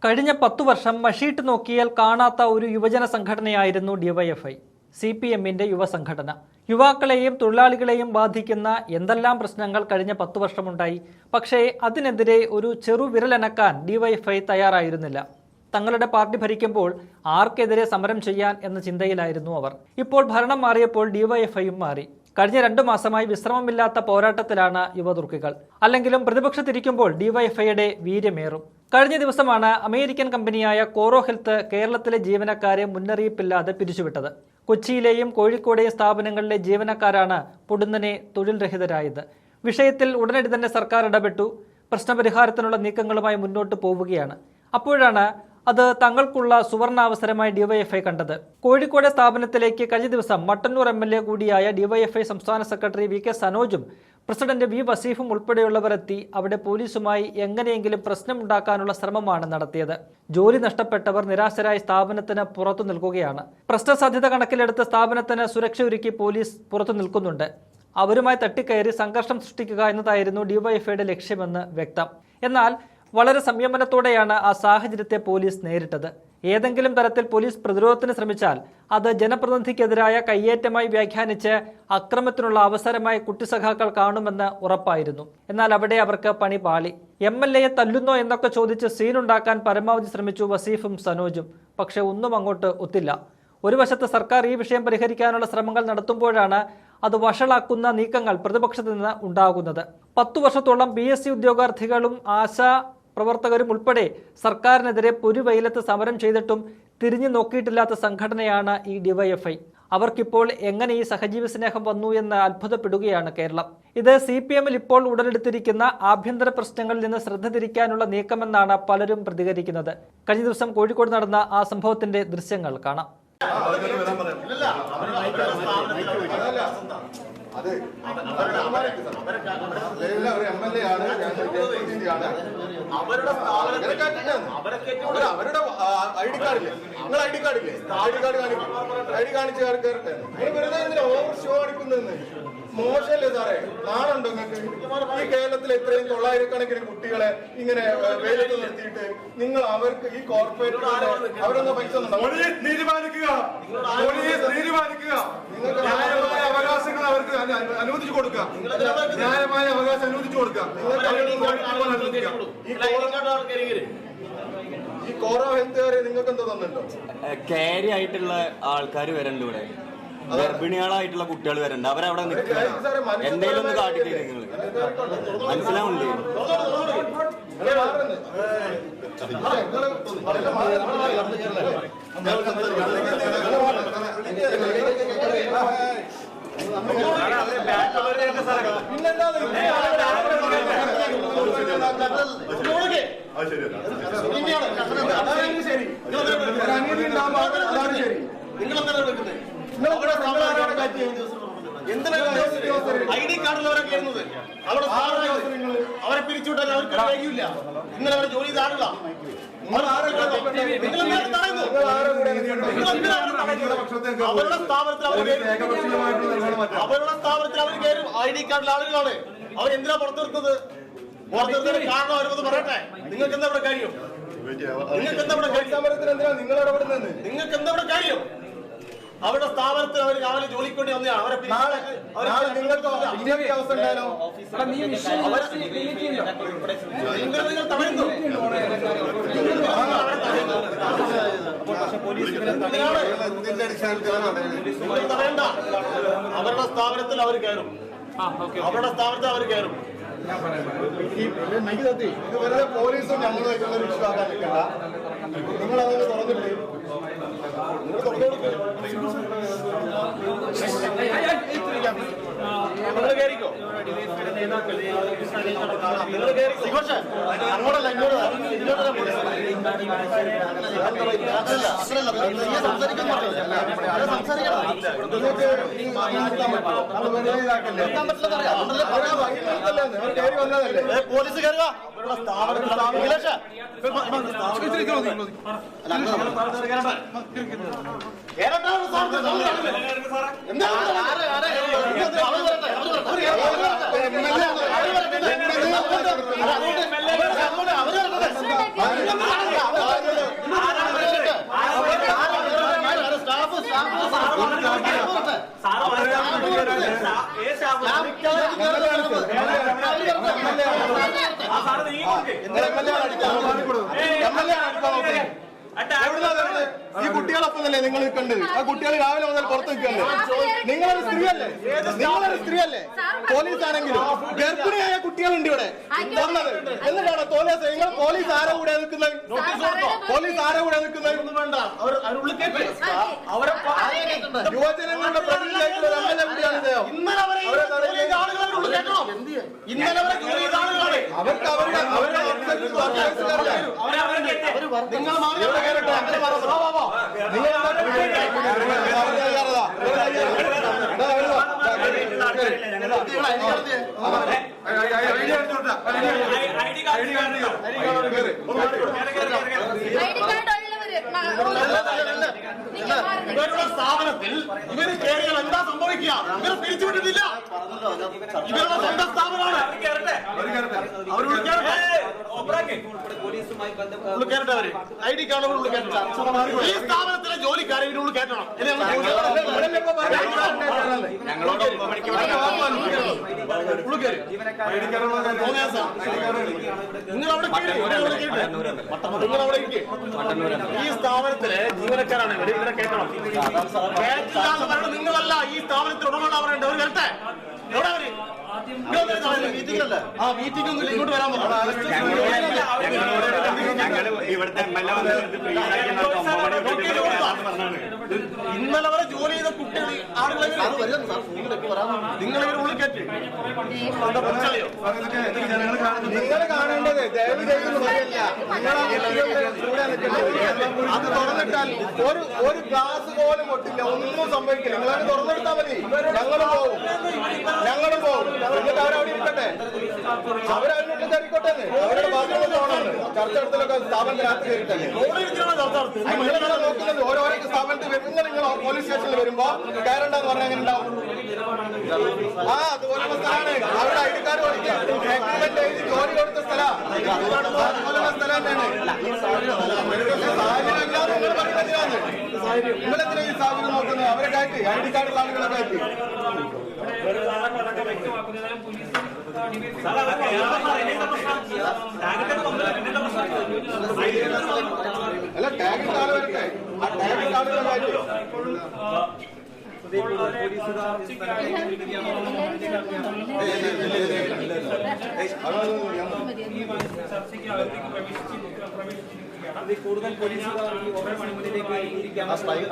കഴിഞ്ഞ 10 വർഷം മഷീട്ട് നോക്കിയാൽ കാണാത്ത ഒരു യുവജന സംഘടനയായിരുന്നു ഡിവൈഎഫ്ഐ. CPM-ന്റെ യുവസംഘടന. യുവാക്കളെയും തൊഴിലാളികളെയും ബാധിക്കുന്ന എന്തെല്ലാം പ്രശ്നങ്ങൾ കഴിഞ്ഞ 10 വർഷമുണ്ടായി. പക്ഷേ അതിനെതിരെ ഒരു ചെറുവിരലനക്കാൻ ഡിവൈഎഫ്ഐ തയ്യാറായിരുന്നില്ല. തങ്ങളുടെ പാർട്ടി ഭരിക്കുമ്പോൾ ആർക്കെതിരെ സമരം ചെയ്യാൻ എന്ന ചിന്തയിലായിരുന്നു അവർ. ഇപ്പോൾ ഭരണം മാറിയപ്പോൾ ഡിവൈഎഫ്ഐയും മാറി. കഴിഞ്ഞ 2 മാസമായി വിശ്രമമില്ലാത്ത പോരാട്ടത്തിലാണ് യുവതുർക്കികൾ. അല്ലെങ്കിലും പ്രതിപക്ഷത്തിരിക്കുമ്പോൾ ഡിവൈഎഫ്ഐയുടെ വീര്യമേറും. കഴിഞ്ഞ ദിവസമാണ് അമേരിക്കൻ കമ്പനിയായ കോറോ ഹെൽത്ത് കേരളത്തിലെ ജീവനക്കാരെ മുന്നറിയിപ്പില്ലാതെ പിരിച്ചുവിട്ടത്. കൊച്ചിയിലെയും കോഴിക്കോടെയും സ്ഥാപനങ്ങളിലെ ജീവനക്കാരാണ് പൊടുന്നനെ തൊഴിൽ രഹിതരായത്. വിഷയത്തിൽ ഉടനടി തന്നെ സർക്കാർ ഇടപെട്ടു. പ്രശ്നപരിഹാരത്തിനുള്ള നീക്കങ്ങളുമായി മുന്നോട്ട് പോവുകയാണ്. അപ്പോഴാണ് അത് തങ്ങൾക്കുള്ള സുവർണാവസരമായി ഡിവൈഎഫ്ഐ കണ്ടത്. കോഴിക്കോട് സ്ഥാപനത്തിലേക്ക് കഴിഞ്ഞ ദിവസം മട്ടന്നൂർ MLA കൂടിയായ ഡിവൈഎഫ്ഐ സംസ്ഥാന സെക്രട്ടറി VK സനോജും പ്രസിഡന്റ് V വസീഫും ഉൾപ്പെടെയുള്ളവർ എത്തി അവിടെ പോലീസുമായി എങ്ങനെയെങ്കിലും പ്രശ്നമുണ്ടാക്കാനുള്ള ശ്രമമാണ് നടത്തിയത്. ജോലി നഷ്ടപ്പെട്ടവർ നിരാശരായി സ്ഥാപനത്തിന് പുറത്തു നിൽക്കുകയാണ്. പ്രശ്നസാധ്യത കണക്കിലെടുത്ത് സ്ഥാപനത്തിന് സുരക്ഷ ഒരുക്കി പോലീസ് പുറത്തു നിൽക്കുന്നുണ്ട്. അവരുമായി തട്ടിക്കയറി സംഘർഷം സൃഷ്ടിക്കുക എന്നതായിരുന്നു ഡിവൈഎഫ്ഐയുടെ ലക്ഷ്യമെന്ന് വ്യക്തം. എന്നാൽ വളരെ സംയമനത്തോടെയാണ് ആ സാഹചര്യത്തെ പോലീസ് നേരിട്ടത്. ഏതെങ്കിലും തരത്തിൽ പോലീസ് പ്രതിരോധത്തിന് ശ്രമിച്ചാൽ അത് ജനപ്രതിനിധിക്കെതിരായ കയ്യേറ്റമായി വ്യാഖ്യാനിച്ച് അക്രമത്തിനുള്ള അവസരമായി കുട്ടിസഖാക്കൾ കാണുമെന്ന് ഉറപ്പായിരുന്നു. എന്നാൽ അവിടെ അവർക്ക് പണി പാളി. MLA-യെ തല്ലുന്നോ എന്നൊക്കെ ചോദിച്ച് സീനുണ്ടാക്കാൻ പരമാവധി ശ്രമിച്ചു വസീഫും സനോജും. പക്ഷെ ഒന്നും അങ്ങോട്ട് ഒത്തില്ല. ഒരു വശത്ത് സർക്കാർ ഈ വിഷയം പരിഹരിക്കാനുള്ള ശ്രമങ്ങൾ നടത്തുമ്പോഴാണ് അത് വഷളാക്കുന്ന നീക്കങ്ങൾ പ്രതിപക്ഷത്ത് നിന്ന് ഉണ്ടാകുന്നത്. 10 വർഷത്തോളം PSC ഉദ്യോഗാർത്ഥികളും ആശാ പ്രവർത്തകരും ഉൾപ്പെടെ സർക്കാരിനെതിരെ പൊരുവെയിലത്ത് സമരം ചെയ്തിട്ടും തിരിഞ്ഞു നോക്കിയിട്ടില്ലാത്ത സംഘടനയാണ് ഈ ഡിവൈഎഫ്ഐ. അവർക്കിപ്പോൾ എങ്ങനെ ഈ സഹജീവി സ്നേഹം വന്നു എന്ന് അത്ഭുതപ്പെടുകയാണ് കേരളം. ഇത് CPM-ൽ ഇപ്പോൾ ഉടലെടുത്തിരിക്കുന്ന ആഭ്യന്തര പ്രശ്നങ്ങളിൽ നിന്ന് ശ്രദ്ധ തിരിക്കാനുള്ള നീക്കമെന്നാണ് പലരും പ്രതികരിക്കുന്നത്. കഴിഞ്ഞ ദിവസം കോഴിക്കോട് നടന്ന ആ സംഭവത്തിന്റെ ദൃശ്യങ്ങൾ കാണാം. അവരുടെ ID കാർഡില്ലേ, നിങ്ങൾ ID കാർഡില്ലേ, ID കാണിച്ച് കയറട്ടെ. വെറുതെ എന്തിനാ ഓവർ ഷോ അടിക്കുന്നതെന്ന്? മോശമല്ലേ സാറേ? നാളുണ്ടോ നിങ്ങൾക്ക്? ഈ കേരളത്തിൽ എത്രയും 900 കണക്കിന് കുട്ടികളെ ഇങ്ങനെ വെയിലത്ത് നിർത്തിയിട്ട് നിങ്ങൾ അവർക്ക് ഈ കോർപ്പറേറ്റ് അവരൊന്നും പൈസ തീരുമാനിക്കുക, ന്യായമായ അവകാശങ്ങൾ അവർക്ക് അനുവദിച്ചു കൊടുക്കുക, ന്യായമായ അവകാശം അനുവദിച്ചു കൊടുക്കുക. ഈ കോറോ ഹെൽത്തുകാരെ നിങ്ങൾക്ക് എന്താ തന്നിട്ടുണ്ടോ? കാരി ആയിട്ടുള്ള ആൾക്കാർ വരണ്ട്, ഇവിടെ ഗർഭിണികളായിട്ടുള്ള കുട്ടികൾ വരണ്ട്. അവരവിടെ നിൽക്കുന്നത് എന്തെങ്കിലും ഒന്ന് കാട്ടിട്ട് നിങ്ങൾ മനസ്സിലാവുന്നില്ലേ? ID കാർഡിലവരെ കയറുന്നത് അവരെ പിരിച്ചുവിട്ടാൽ അവർക്ക് കഴിയില്ല. ഇന്നലെ അവരെ ജോലി ചെയ്താണല്ലോ. അവരുടെ സ്ഥാപനത്തിൽ അവർ കയറും. ID കാർഡിലെ ആളുകളാണ്. അവരെന്തിനാ പുറത്തു നിർത്തുന്നത്? പുറത്തുനിർത്തുന്നതിന് കാരണം അവരൊന്ന് പറയട്ടെ. നിങ്ങൾക്ക് എന്താ ഇവിടെ കാര്യം? നിങ്ങൾക്ക് എന്താ ഇവിടെ കാര്യം? നിങ്ങൾ ഇടപെടുന്നത് നിങ്ങൾക്ക് എന്താ ഇവിടെ കാര്യം? അവരുടെ സ്ഥാപനത്തിൽ അവർ രാവിലെ ജോലിക്ക് വേണ്ടി വന്നതാണ്. അവരെ നിങ്ങൾക്ക് അവസ്ഥ ഉണ്ടായാലോ? നിങ്ങൾ തടയുന്നു. തടയണ്ട. അവരുടെ സ്ഥാപനത്തിൽ അവർ കയറും. അവരുടെ സ്ഥാപനത്തിൽ അവർ കയറും. ഇത് വെറുതെ പോലീസും ഞങ്ങളുമായിട്ടുള്ള ഒരു വിശ്വാസം നിൽക്കണ്ട. നിങ്ങൾ അതൊന്ന് തുറന്നില്ലേ? നിങ്ങൾ കയറിക്കോ. അങ്ങോട്ടല്ല, ഇങ്ങോട്ട് പോലീസ് കയറുക. ഈ കുട്ടികളൊപ്പം തന്നെ നിങ്ങൾ നിൽക്കേണ്ടത്. ആ കുട്ടികൾ രാവിലെ മുതൽ പുറത്ത് നിൽക്കല്ലേ? നിങ്ങളൊരു സ്ത്രീയല്ലേ? നിങ്ങളൊരു സ്ത്രീയല്ലേ? പോലീസ് ആണെങ്കിലും ഗർഭിണിയായ കുട്ടികളുണ്ട് ഇവിടെ വന്നത്. എന്നിട്ടാണോ പോലീസ്? നിങ്ങൾ പോലീസ് ആരെ കൂടെ നിൽക്കുന്നത്? പോലീസ് ആരെ കൂടെ നിൽക്കുന്നത്? യുവജനങ്ങളുടെ പ്രതിനിധിയായിട്ടുള്ള എംഎൽഎ കൂടിയാണ് ഇദ്ദേഹം. അവർക്ക് അവരുടെ സ്ഥാപനത്തിൽ ഇവര് കേറിയാൽ എന്താ സംഭവിക്കുക? ഇവരെ പിരിച്ചുവിട്ടിട്ടില്ല. ഇവരുടെ സ്വന്തം സ്ഥാപനമാണ്. ID കാർഡ് ഈ സ്ഥാപനത്തിലെ ജോലിക്കാരെ ഇതിനുള്ളിൽ കയറ്റണം. ഈ സ്ഥാപനത്തിലെ ജീവനക്കാരാണ് ഇവരെ കയറ്റണം. നിങ്ങളല്ല ഈ സ്ഥാപനത്തിൽ ഉടമകളാ പറയണ്ടേ? അവർ വരട്ടെ. എവിടെ അവര്? മീറ്റിംഗല്ല. ആ മീറ്റിംഗ് ഒന്നും ഇങ്ങോട്ട് വരാൻ ഇന്നലെ വരെ ജോലി ചെയ്ത കുട്ടികൾ ആളുകളെ നിങ്ങളിവർ ഉള്ളിൽ കയറ്റി. നിങ്ങൾ കാണേണ്ടത് ദയവ് ചെയ്തൊന്നും പറയല്ല. അത് തുറന്നിട്ടാൽ ഒരു ഗ്ലാസ് പോലും പൊട്ടില്ല, ഒന്നും സംഭവിക്കില്ല. നിങ്ങളത് തുറന്നെടുത്താൽ മതി. ഞങ്ങളും പോകും. എന്നിട്ട് അവരവിടെ ഇരിക്കട്ടെ. അവരതിനുള്ളിൽ കയറിക്കോട്ടെ. അവരുടെ ബാത്റൂമിൽ പോകണമെന്ന് ചർച്ച എടുത്തലൊക്കെ സ്ഥാപനത്തിൽ രാത്രി കയറിയിട്ടല്ലേ നിങ്ങളെ നോക്കുന്നത്? ഓരോരോ സ്ഥാപനത്തിൽ വരുന്ന നിങ്ങൾ പോലീസ് സ്റ്റേഷനിൽ വരുമ്പോ കയറണ്ടെന്ന് പറഞ്ഞാൽ എങ്ങനെ ഉണ്ടാവും? ആ അതുപോലുള്ള സ്ഥലമാണ്. അവരുടെ ID കാർഡ് എഗ്രിമെന്റ് എഴുതി ജോലി കൊടുത്ത സ്ഥലം. അതുപോലുള്ള സ്ഥലം തന്നെയാണ്. സാഹചര്യം ഇല്ലാതെ നിങ്ങൾ പറയുന്നതിനാണ്. നിങ്ങളെന്തിനാ ഈ സാഹചര്യം നോക്കുന്നത്? അവരെ കയറ്റി ID കാർഡുള്ള ആളുകളെ കയറ്റി. അല്ല ടാഗിൽ കാർഡ് വരട്ടെ. ആ ടാഗിൽ കാർഡുകളെ കയറ്റി. കൂടുതൽ പോലീസുകാർ ഈ ഓരോ മണിക്കൂറിലേക്ക്